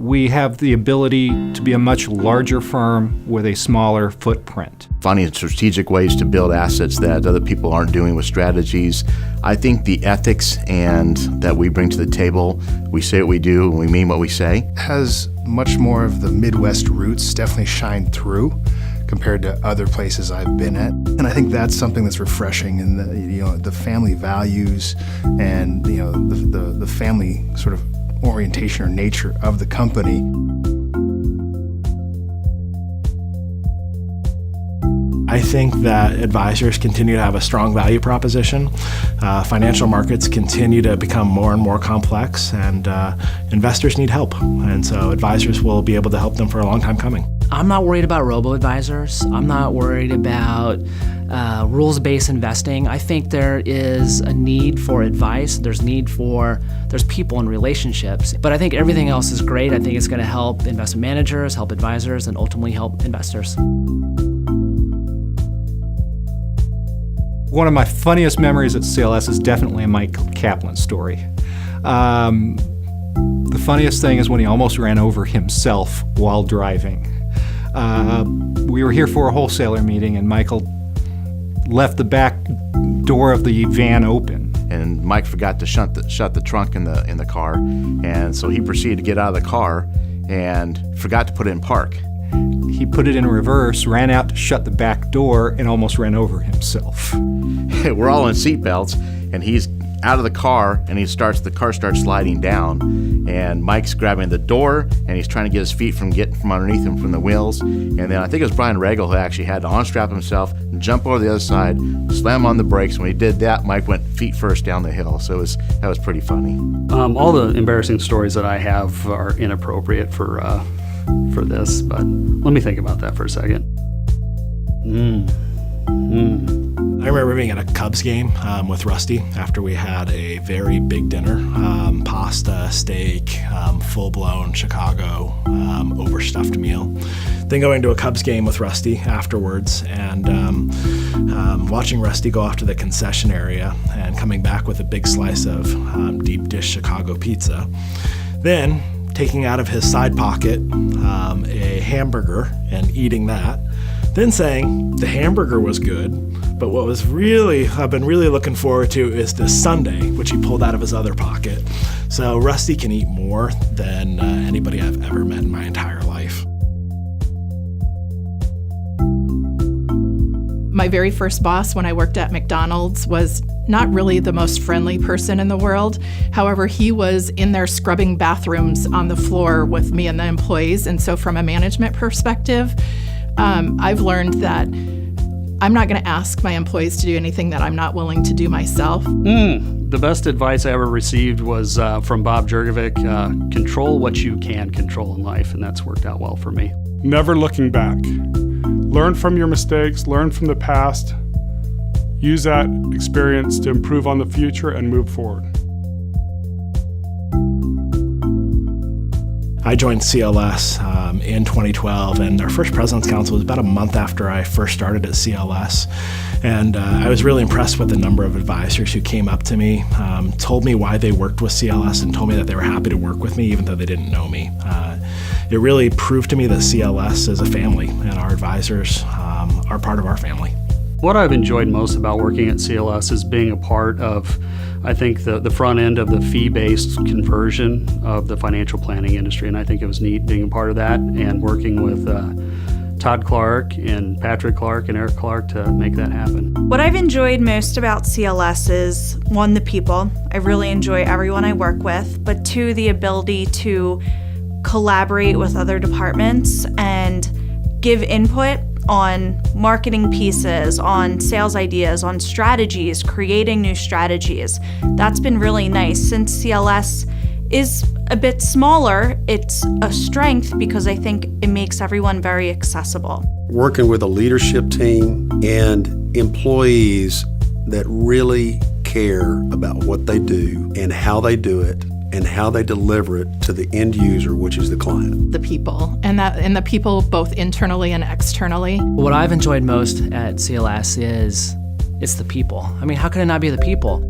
we have the ability to be a much larger firm with a smaller footprint. Finding strategic ways to build assets that other people aren't doing with strategies. I think the ethics and that we bring to the table, we say what we do and we mean what we say. Has much more of the Midwest roots definitely shine through compared to other places I've been at. And I think that's something that's refreshing in the family values and the family sort of orientation or nature of the company. I think that advisors continue to have a strong value proposition. Financial markets continue to become more and more complex, and investors need help. And so advisors will be able to help them for a long time coming. I'm not worried about robo-advisors. I'm not worried about rules-based investing. I think there is a need for advice. There's people and relationships. But I think everything else is great. I think it's going to help investment managers, help advisors, and ultimately help investors. One of my funniest memories at CLS is definitely a Mike Kaplan story. The funniest thing is when he almost ran over himself while driving. We were here for a wholesaler meeting, and Michael left the back door of the van open. And Mike forgot to shut the trunk in the car, and so he proceeded to get out of the car and forgot to put it in park. He put it in reverse, ran out to shut the back door, and almost ran over himself. We're all in seatbelts, and he's out of the car, and the car starts sliding down, and Mike's grabbing the door, and he's trying to get his feet from underneath him from the wheels. And then I think it was Brian Regal who actually had to unstrap himself, jump over the other side, slam on the brakes. When he did that, Mike went feet first down the hill. So that was pretty funny. All the embarrassing stories that I have are inappropriate for this, but let me think about that for a second. I remember being at a Cubs game with Rusty after we had a very big dinner, pasta, steak, full-blown Chicago overstuffed meal. Then going to a Cubs game with Rusty afterwards and watching Rusty go off to the concession area and coming back with a big slice of deep dish Chicago pizza. Then taking out of his side pocket a hamburger and eating that. Then saying the hamburger was good, but what I've been really looking forward to is this sundae, which he pulled out of his other pocket. So Rusty can eat more than anybody I've ever met in my entire life. My very first boss when I worked at McDonald's was not really the most friendly person in the world. However, he was in there scrubbing bathrooms on the floor with me and the employees. And so from a management perspective, I've learned that I'm not going to ask my employees to do anything that I'm not willing to do myself. The best advice I ever received was from Bob Jurgovic, control what you can control in life, and that's worked out well for me. Never looking back. Learn from your mistakes, learn from the past, use that experience to improve on the future and move forward. I joined CLS in 2012, and our first President's Council was about a month after I first started at CLS. And I was really impressed with the number of advisors who came up to me, told me why they worked with CLS, and told me that they were happy to work with me even though they didn't know me. It really proved to me that CLS is a family, and our advisors are part of our family. What I've enjoyed most about working at CLS is being a part of, I think, the front end of the fee-based conversion of the financial planning industry, and I think it was neat being a part of that and working with Todd Clark and Patrick Clark and Eric Clark to make that happen. What I've enjoyed most about CLS is, one, the people. I really enjoy everyone I work with, but two, the ability to collaborate with other departments and give input on marketing pieces, on sales ideas, on strategies, creating new strategies. That's been really nice. Since CLS is a bit smaller, it's a strength because I think it makes everyone very accessible. Working with a leadership team and employees that really care about what they do and how they do it and how they deliver it to the end user, which is the client. The people, and the people both internally and externally. What I've enjoyed most at CLS is it's the people. I mean, how could it not be the people?